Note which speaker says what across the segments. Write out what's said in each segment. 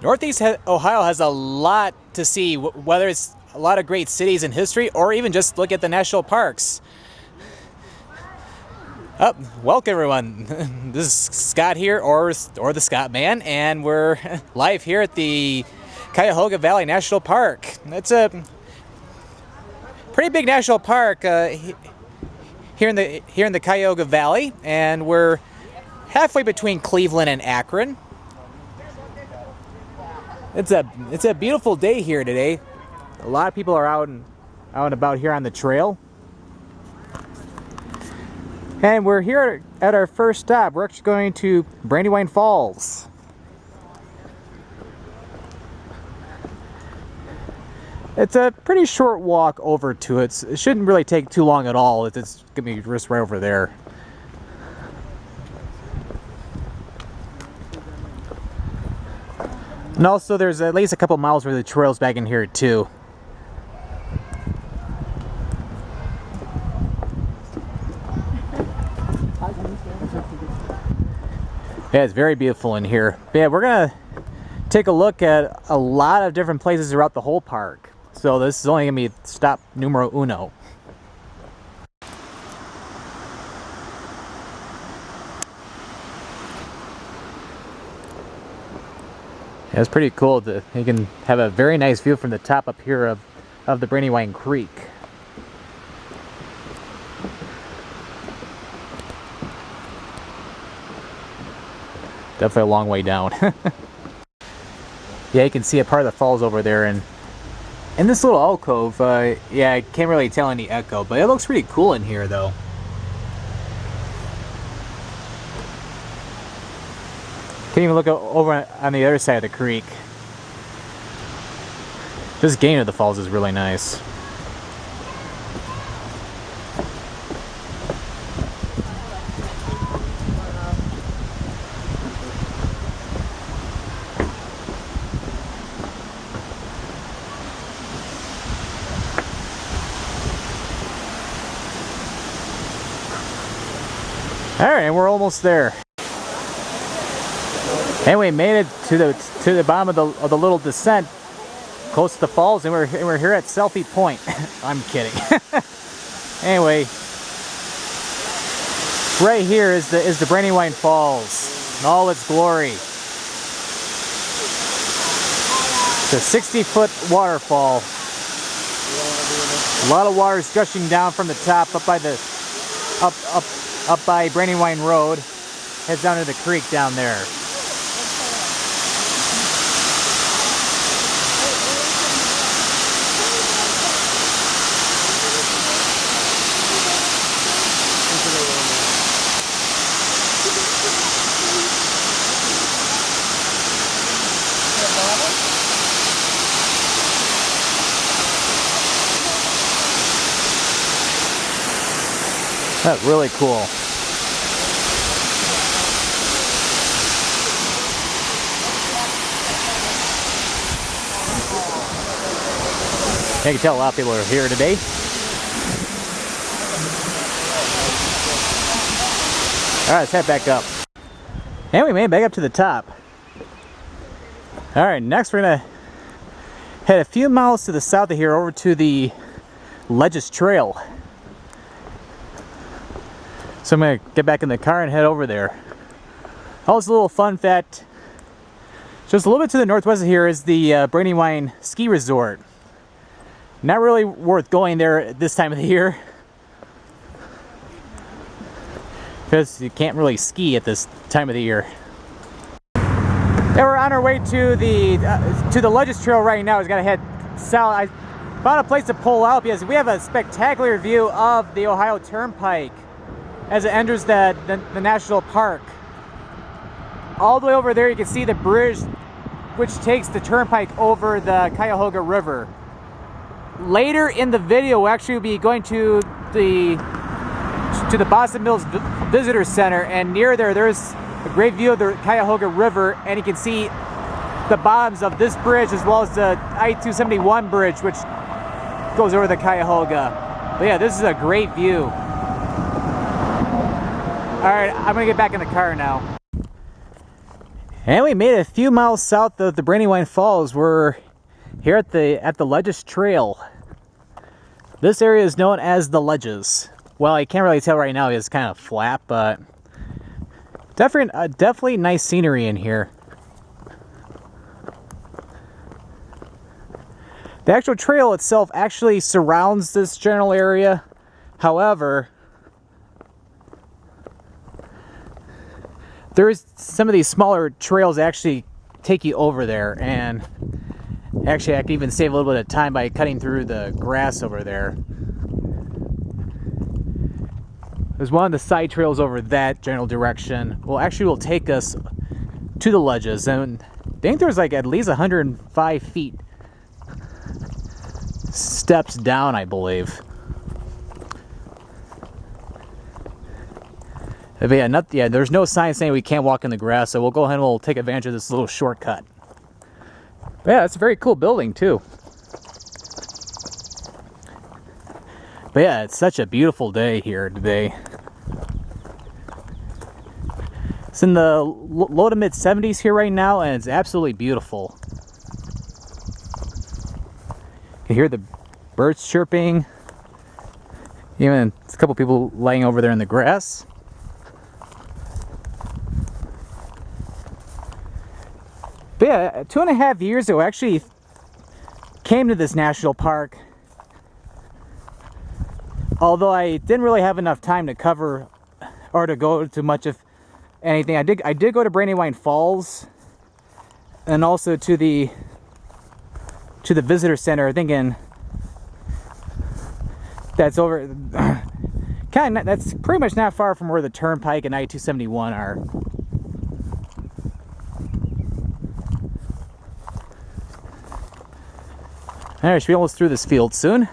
Speaker 1: Northeast Ohio has a lot to see, whether it's a lot of great cities and history, or even just look at the national parks. Welcome everyone. This is Scott here, or the Scott Man, and we're live here at the Cuyahoga Valley National Park. It's a pretty big national park here in the Cuyahoga Valley, and we're halfway between Cleveland and Akron. It's a beautiful day here today. A lot of people are out and about here on the trail. And we're here at our first stop. We're actually going to Brandywine Falls. It's a pretty short walk over to it. It shouldn't really take too long at all. It's going to be just right over there. And also there's at least a couple miles where the trail's back in here too. Yeah, it's very beautiful in here. But yeah, we're gonna take a look at a lot of different places throughout the whole park. So this is only gonna be stop numero uno. Yeah, it's pretty cool. You can have a very nice view from the top up here of the Brandywine Creek. Definitely a long way down. Yeah, you can see a part of the falls over there, and in this little alcove, yeah, I can't really tell any echo, but it looks pretty cool in here though. Can't even look over on the other side of the creek. This gain of the falls is really nice. Alright, and we're almost there. And we made it to the bottom of the little descent, close to the falls, and we're here at Selfie Point. I'm kidding. Anyway, right here is the Brandywine Falls in all its glory. It's a 60-foot waterfall. A lot of water is gushing down from the top up by Brandywine Road. Heads down to the creek down there. That's really cool. I can tell a lot of people are here today. Alright, let's head back up. And we made it back up to the top. Alright, next we're gonna head a few miles to the south of here over to the Ledges Trail. So I'm going to get back in the car and head over there. Also, a little fun fact, just a little bit to the northwest of here is the Brandywine Ski Resort. Not really worth going there at this time of the year, because you can't really ski at this time of the year. And we're on our way to the Ledges Trail right now. We've got to head south. I found a place to pull out because we have a spectacular view of the Ohio Turnpike as it enters the national park. All the way over there you can see the bridge which takes the turnpike over the Cuyahoga River. Later in the video we'll actually be going to the Boston Mills Visitor Center, and near there's a great view of the Cuyahoga River, and you can see the bottoms of this bridge as well as the I-271 bridge which goes over the Cuyahoga. But yeah, this is a great view. Alright, I'm gonna get back in the car now. And we made it a few miles south of the Brandywine Falls. We're here at the Ledges Trail. This area is known as the Ledges. Well, I can't really tell right now, it's kind of flat, but definitely nice scenery in here. The actual trail itself actually surrounds this general area. However, there's some of these smaller trails that actually take you over there, and actually I can even save a little bit of time by cutting through the grass over there. There's one of the side trails over that general direction. Well, actually will take us to the Ledges, and I think there's like at least 105 feet steps down, I believe. But yeah, there's no sign saying we can't walk in the grass, so we'll go ahead and we'll take advantage of this little shortcut. But yeah, it's a very cool building too. But yeah, it's such a beautiful day here today. It's in the low to mid 70s here right now, and it's absolutely beautiful. You can hear the birds chirping. Even a couple people laying over there in the grass. But yeah, 2.5 years ago, I actually came to this national park. Although I didn't really have enough time to cover or to go to much of anything. I did go to Brandywine Falls and also to the visitor center, thinking that's over that's pretty much not far from where the Turnpike and I-271 are. Alright, should be almost through this field soon.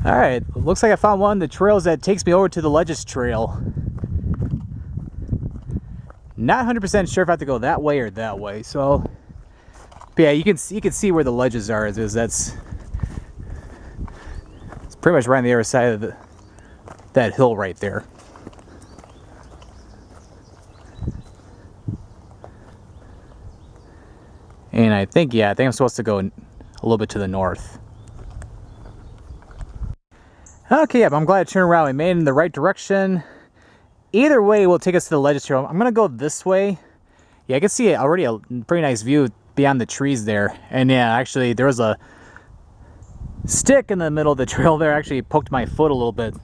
Speaker 1: Alright, looks like I found one of the trails that takes me over to the Ledges Trail. Not 100% sure if I have to go that way or that way, so... But yeah, you can see where the ledges are, it's pretty much right on the other side of that hill right there. And I think I'm supposed to go a little bit to the north. Okay, yeah, but I'm glad I turned around. We made it in the right direction. Either way will take us to the Ledges Trail. I'm gonna go this way. Yeah, I can see already a pretty nice view beyond the trees there. And yeah, actually there was a stick in the middle of the trail there. Actually poked my foot a little bit.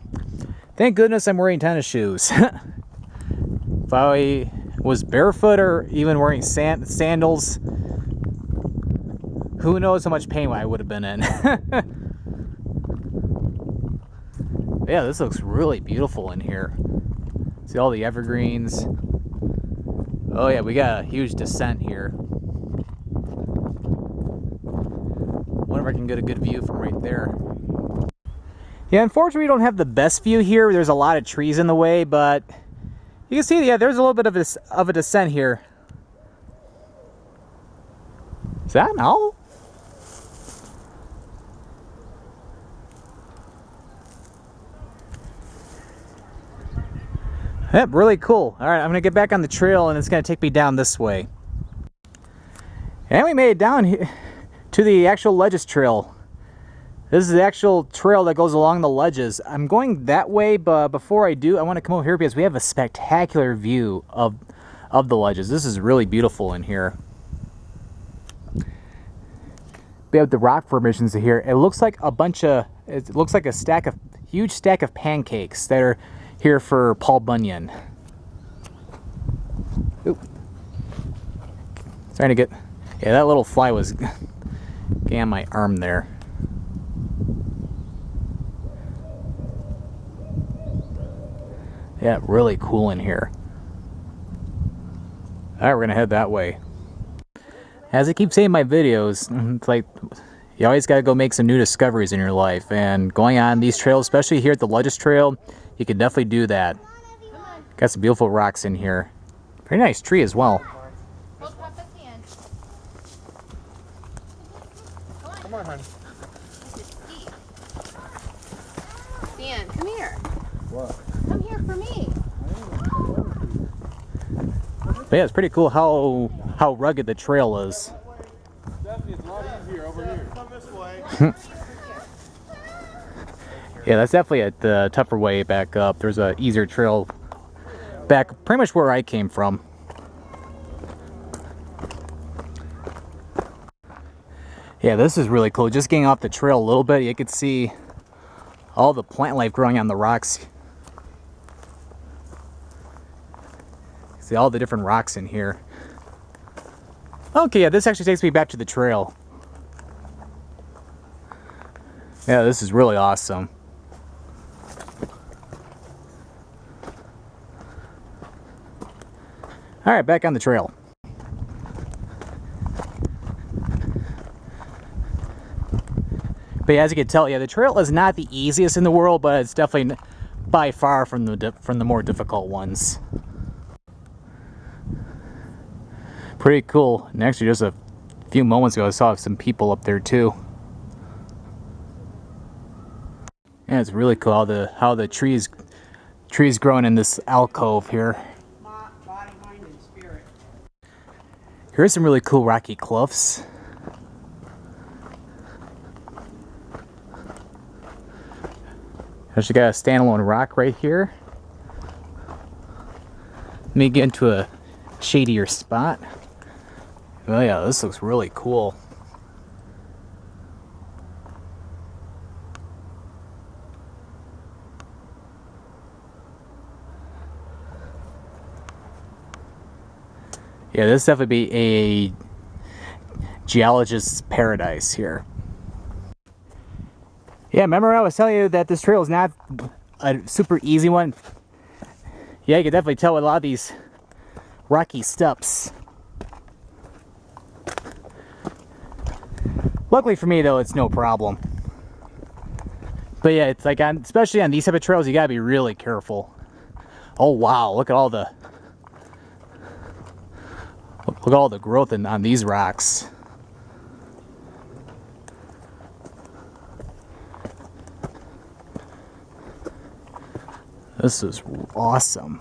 Speaker 1: Thank goodness I'm wearing tennis shoes. If I was barefoot or even wearing sandals, who knows how much pain I would have been in. Yeah, this looks really beautiful in here. See all the evergreens. Oh yeah, we got a huge descent here. Wonder if I can get a good view from right there. Yeah, unfortunately we don't have the best view here. There's a lot of trees in the way, but you can see, yeah, there's a little bit of a descent here. Is that an owl? Yep, really cool. All right, I'm gonna get back on the trail, and it's gonna take me down this way. And we made it down here to the actual Ledges Trail. This is the actual trail that goes along the ledges. I'm going that way, but before I do, I want to come over here because we have a spectacular view of the ledges. This is really beautiful in here. We have the rock formations here. It looks like it looks like a huge stack of pancakes that are here for Paul Bunyan. Oop. Trying to get, yeah, that little fly was getting on my arm there. Yeah, really cool in here. Alright, we're gonna head that way. As I keep saying in my videos, it's like you always gotta go make some new discoveries in your life, and going on these trails, especially here at the Ledges Trail, you can definitely do that. Got some beautiful rocks in here. Pretty nice tree as well.
Speaker 2: Come on, honey.
Speaker 3: Dan, come here.
Speaker 2: What?
Speaker 3: Come here for me.
Speaker 1: But yeah, it's pretty cool how rugged the trail is.
Speaker 2: Definitely, it's a lot easier over here. Come this way.
Speaker 1: Yeah, that's definitely the tougher way back up. There's a easier trail back pretty much where I came from. Yeah, this is really cool. Just getting off the trail a little bit, you could see all the plant life growing on the rocks. See all the different rocks in here. Okay, yeah, this actually takes me back to the trail. Yeah, this is really awesome. All right, back on the trail. But yeah, as you can tell, yeah, the trail is not the easiest in the world, but it's definitely by far from the more difficult ones. Pretty cool. And actually, just a few moments ago, I saw some people up there too. And it's really cool how the trees growing in this alcove here.
Speaker 4: Body, mind, and spirit.
Speaker 1: Here's some really cool rocky cliffs. Actually got a standalone rock right here. Let me get into a shadier spot. Oh yeah, this looks really cool. Yeah, this definitely be a geologist's paradise here. Yeah, remember I was telling you that this trail is not a super easy one? Yeah, you can definitely tell with a lot of these rocky steps. Luckily for me though, it's no problem. But yeah, it's like especially on these type of trails, you gotta be really careful. Oh wow, look at all the growth on these rocks. This is awesome.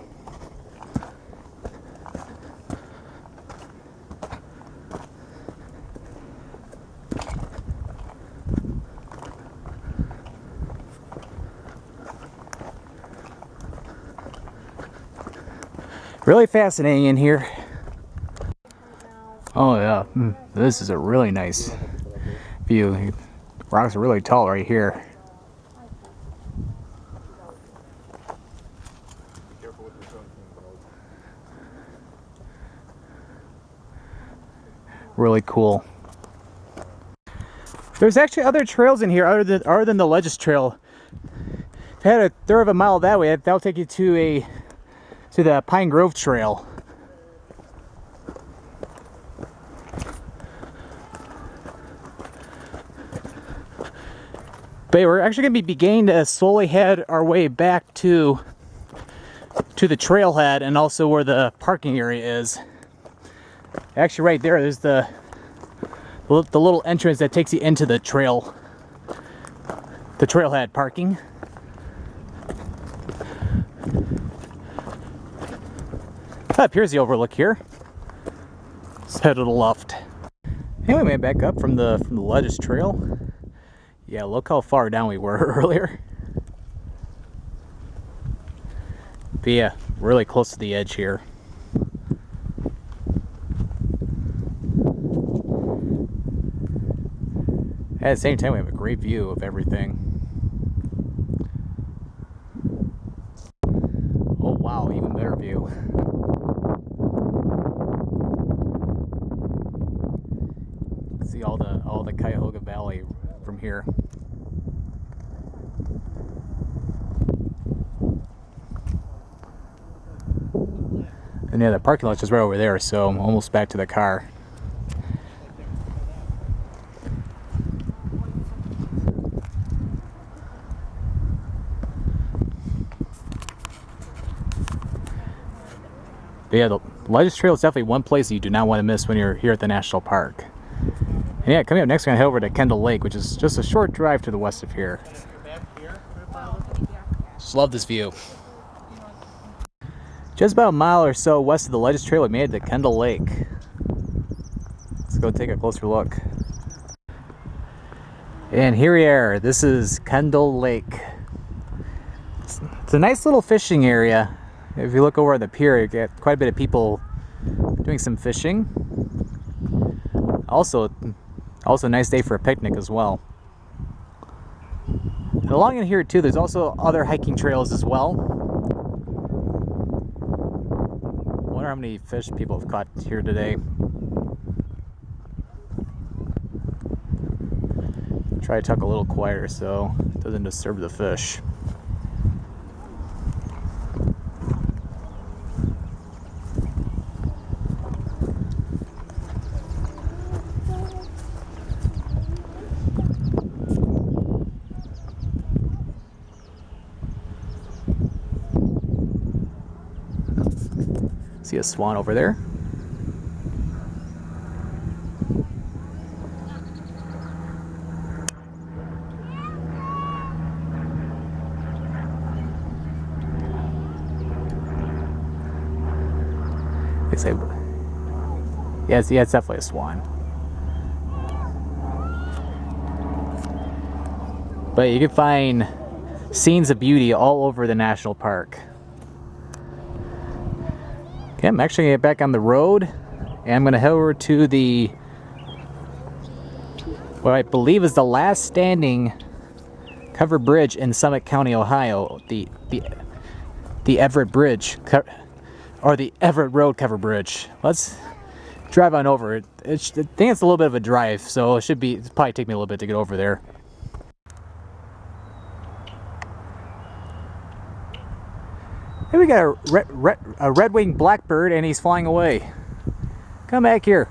Speaker 1: Really fascinating in here. Oh yeah, this is a really nice view. Rocks are really tall right here. Really cool. There's actually other trails in here other than the Ledges Trail. If you had a third of a mile that way, that'll take you to the Pine Grove Trail. But we're actually going to be beginning to slowly head our way back to the trailhead and also where the parking area is. Actually, right there's the little entrance that takes you into the trailhead parking. Up here's the overlook here. Let's head to the left. Anyway, we made back up from the Ledges Trail. Yeah, look how far down we were earlier. But yeah, really close to the edge here. At the same time, we have a great view of everything. Oh wow, even better view. See all the Cuyahoga Valley from here. And yeah, the parking lot's just right over there, so I'm almost back to the car. But yeah, the Ledges Trail is definitely one place that you do not want to miss when you're here at the national park. And yeah, coming up next, we're going to head over to Kendall Lake, which is just a short drive to the west of here. Just love this view. Just about a mile or so west of the Ledges Trail, we made it to Kendall Lake. Let's go take a closer look. And here we are. This is Kendall Lake. It's a nice little fishing area. If you look over at the pier, you get quite a bit of people doing some fishing. Also a nice day for a picnic as well. And along in here too, there's also other hiking trails as well. I wonder how many fish people have caught here today. Try to talk a little quieter so it doesn't disturb the fish. See a swan over there. They say, yeah, it's definitely a swan. But you can find scenes of beauty all over the national park. Okay, I'm actually going to get back on the road, and I'm going to head over to the, what I believe is the last standing covered bridge in Summit County, Ohio, the Everett Bridge, or the Everett Road Covered Bridge. Let's drive on over it. I think it's a little bit of a drive, so it'll probably take me a little bit to get over there. Here we got a red-winged blackbird, and he's flying away. Come back here.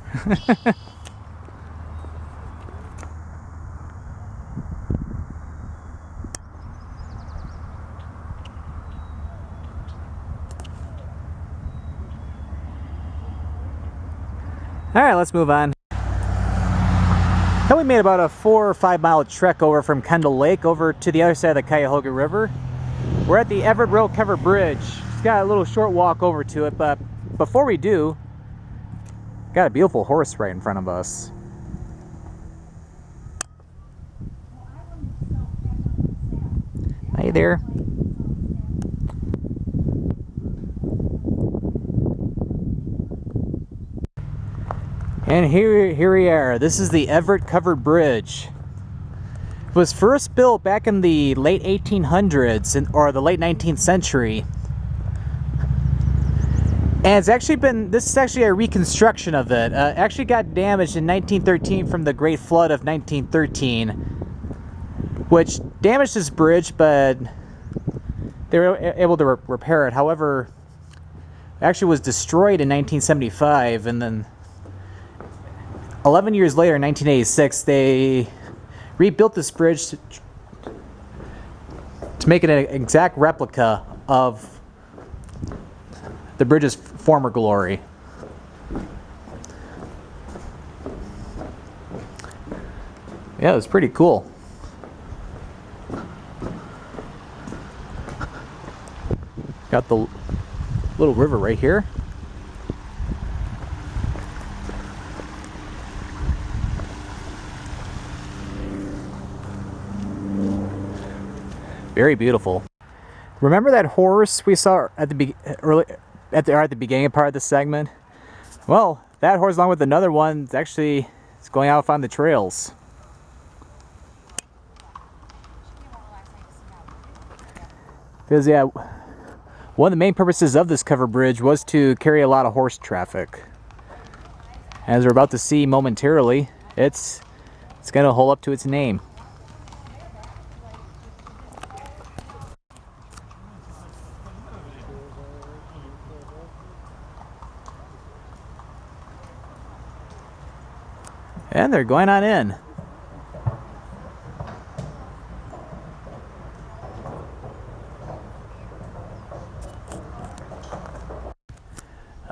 Speaker 1: All right, let's move on. Now we made about a 4 or 5 mile trek over from Kendall Lake over to the other side of the Cuyahoga River. We're at the Everett Road Covered Bridge. It's got a little short walk over to it, but before we do, got a beautiful horse right in front of us. Hey there. And here we are. This is the Everett Covered Bridge. It was first built back in the late 1800s or the late 19th century. And this is actually a reconstruction of it. Actually got damaged in 1913 from the Great Flood of 1913, which damaged this bridge, but they were able to repair it. However, it actually was destroyed in 1975, and then 11 years later, in 1986, they rebuilt this bridge to make it an exact replica of the bridge's former glory. Yeah, it was pretty cool. Got the little river right here. Very beautiful. Remember that horse we saw at the beginning part of the segment? Well, that horse, along with another one, is going out on the trails. Because yeah, one of the main purposes of this covered bridge was to carry a lot of horse traffic. As we're about to see momentarily, it's going to hold up to its name. And they're going on in.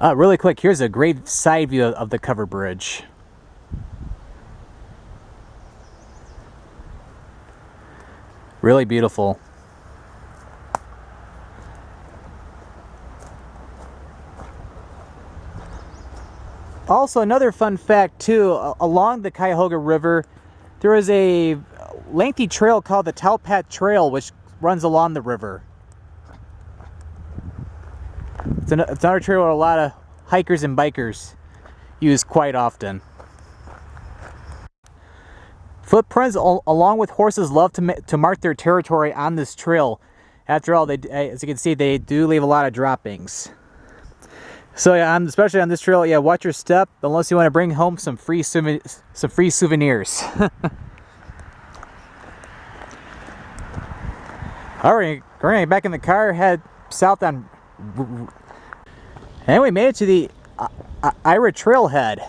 Speaker 1: Really quick, here's a great side view of the covered bridge. Really beautiful. Also, another fun fact too, along the Cuyahoga River, there is a lengthy trail called the Towpath Trail, which runs along the river. It's another trail where a lot of hikers and bikers use quite often. Footprints, along with horses, love to mark their territory on this trail. After all, as you can see, they do leave a lot of droppings. So yeah, especially on this trail, yeah, watch your step unless you want to bring home some free souvenirs. All right, we're gonna get back in the car, head south on, and we made it to the Everett trailhead.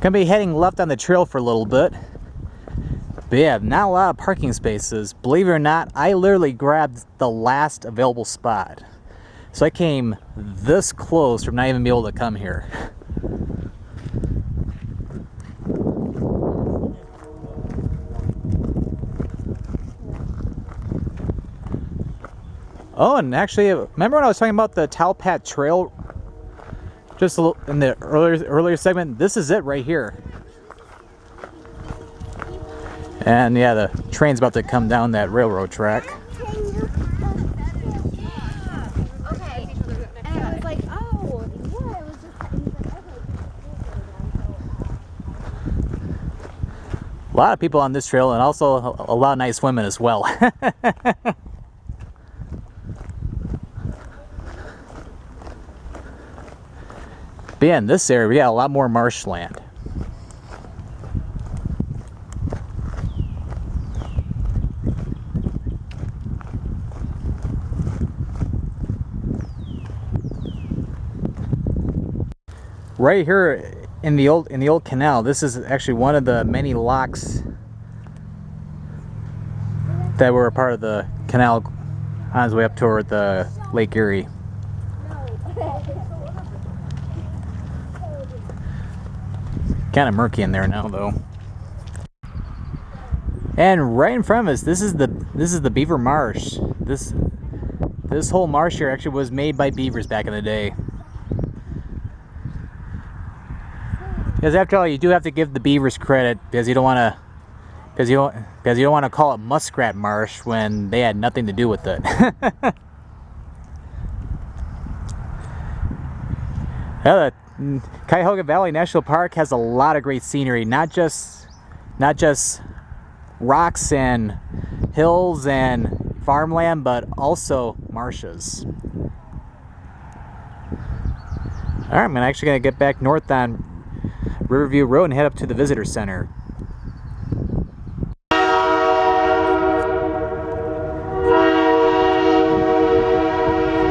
Speaker 1: Gonna be heading left on the trail for a little bit. But yeah, not a lot of parking spaces. Believe it or not, I literally grabbed the last available spot. So I came this close from not even being able to come here. Oh, and actually, remember when I was talking about the Towpath Trail just in the earlier segment? This is it right here. And yeah, the train's about to come down that railroad track. A lot of people on this trail, and also a lot of nice women as well. But yeah, in this area, we got a lot more marshland. Right here in the old canal, this is actually one of the many locks that were a part of the canal on its way up toward the Lake Erie. Kind of murky in there now, though. And right in front of us, this is the Beaver Marsh. This whole marsh here actually was made by beavers back in the day. Because after all, you do have to give the beavers credit, because you don't want to call it muskrat marsh when they had nothing to do with it. The Cuyahoga Valley National Park has a lot of great scenery, not just rocks and hills and farmland, but also marshes. All right, I'm actually going to get back north on Riverview Road and head up to the visitor center.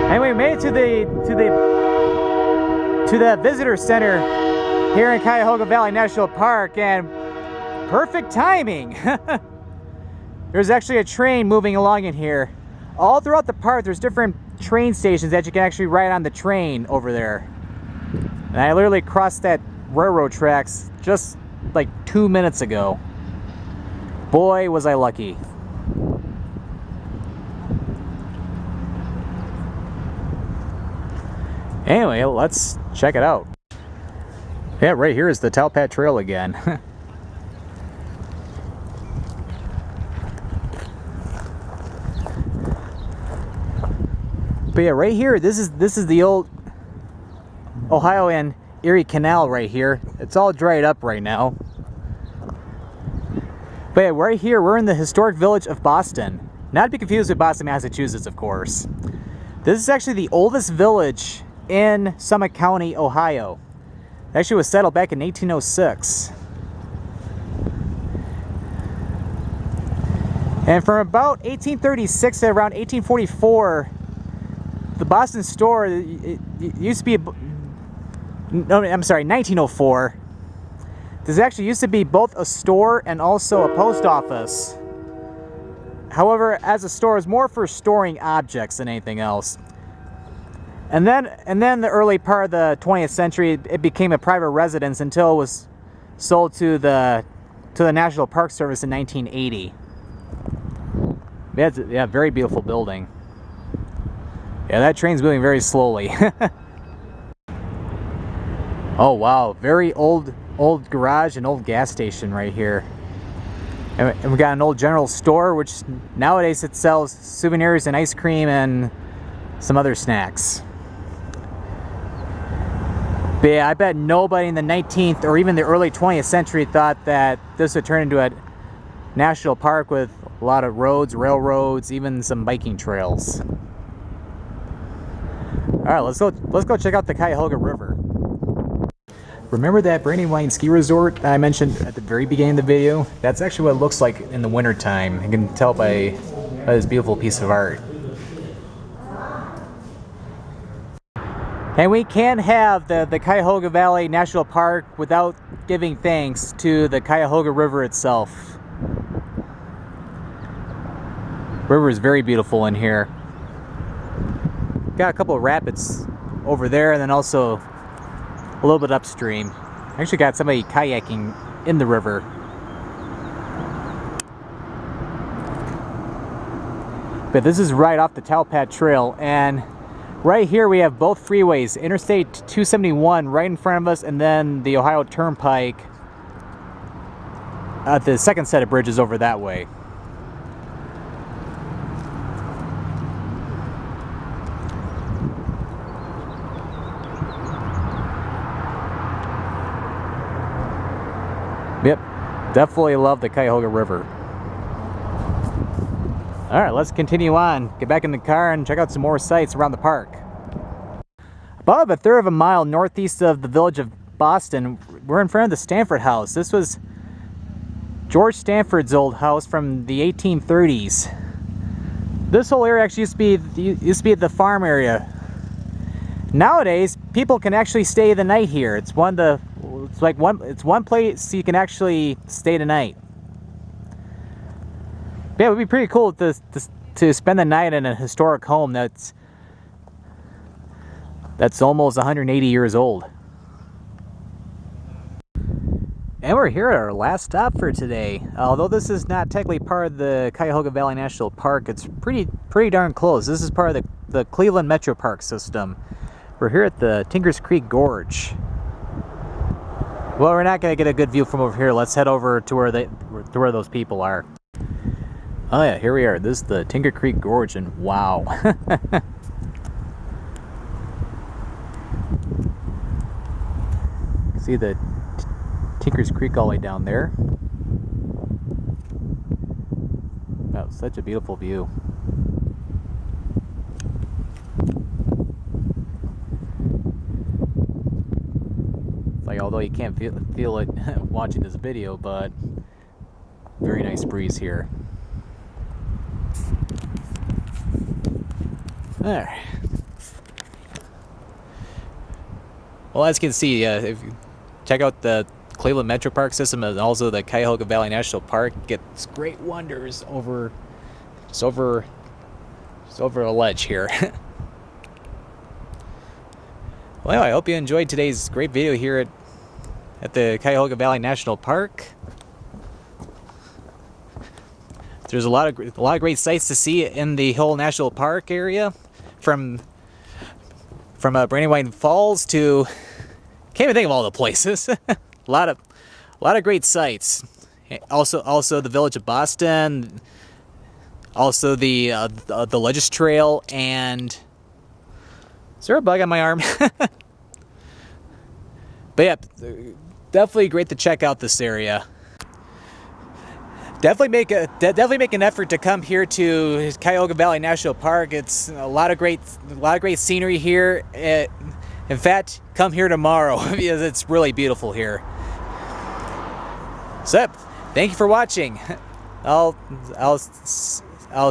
Speaker 1: Anyway, we made it to the visitor center here in Cuyahoga Valley National Park, and perfect timing. There's actually a train moving along in here. All throughout the park, there's different train stations that you can actually ride on the train over there. And I literally crossed that railroad tracks just like 2 minutes ago. Boy, was I lucky. Anyway, let's check it out. Yeah, right here is the Towpath Trail again. But yeah, right here, this is the old Ohio and Erie Canal right here. It's all dried up right now. But yeah, right here, we're in the historic village of Boston. Not to be confused with Boston, Massachusetts, of course. This is actually the oldest village in Summit County, Ohio. It actually was settled back in 1806. And from about 1836 to around 1844, the Boston store, it used to be, no, I'm sorry, 1904. This actually used to be both a store and also a post office. However, as a store, it's more for storing objects than anything else. And then the early part of the 20th century, it became a private residence until it was sold to the National Park Service in 1980. Yeah, very beautiful building. Yeah, that train's moving very slowly. Oh wow, very old garage and old gas station right here. And we got an old general store, which nowadays it sells souvenirs and ice cream and some other snacks. But yeah, I bet nobody in the 19th or even the early 20th century thought that this would turn into a national park with a lot of roads, railroads, even some biking trails. All right, let's go check out the Cuyahoga River. Remember that Brandywine ski resort I mentioned at the very beginning of the video? That's actually what it looks like in the wintertime. You can tell by this beautiful piece of art. And we can't have the Cuyahoga Valley National Park without giving thanks to the Cuyahoga River itself. River is very beautiful in here. Got a couple of rapids over there, and then also a little bit upstream. Actually got somebody kayaking in the river. But this is right off the Towpath Trail, and right here we have both freeways, Interstate 271 right in front of us, and then the Ohio Turnpike at the second set of bridges over that way. Yep, definitely love the Cuyahoga River. All right, let's continue on. Get back in the car and check out some more sights around the park. About a third of a mile northeast of the village of Boston, we're in front of the Stanford House. This was George Stanford's old house from the 1830s. This whole area actually used to be the farm area. Nowadays, people can actually stay the night here. It's one place you can actually stay the night. Yeah, it would be pretty cool to spend the night in a historic home that's almost 180 years old. And we're here at our last stop for today. Although this is not technically part of the Cuyahoga Valley National Park, it's pretty darn close. This is part of the Cleveland Metropark system. We're here at the Tinkers Creek Gorge. Well, we're not going to get a good view from over here. Let's head over to where those people are. Oh yeah, here we are. This is the Tinker Creek Gorge, and wow. See the Tinker's Creek all the way down there. Wow, such a beautiful view. Like, although you can't feel it watching this video, but very nice breeze here. There. Well, as you can see, if you check out the Cleveland Metropark system and also the Cuyahoga Valley National Park, gets great wonders over a ledge here. Well, I hope you enjoyed today's great video here at the Cuyahoga Valley National Park. There's a lot of great sights to see in the whole national park area, from Brandywine Falls to, can't even think of all the places. a lot of great sights. Also the village of Boston. Also the Ledges Trail, and is there a bug on my arm? But yeah, definitely great to check out this area. Definitely make an effort to come here to Cuyahoga Valley National Park. It's a lot of great scenery here. In fact, come here tomorrow because it's really beautiful here. So, thank you for watching. I'll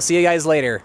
Speaker 1: see you guys later.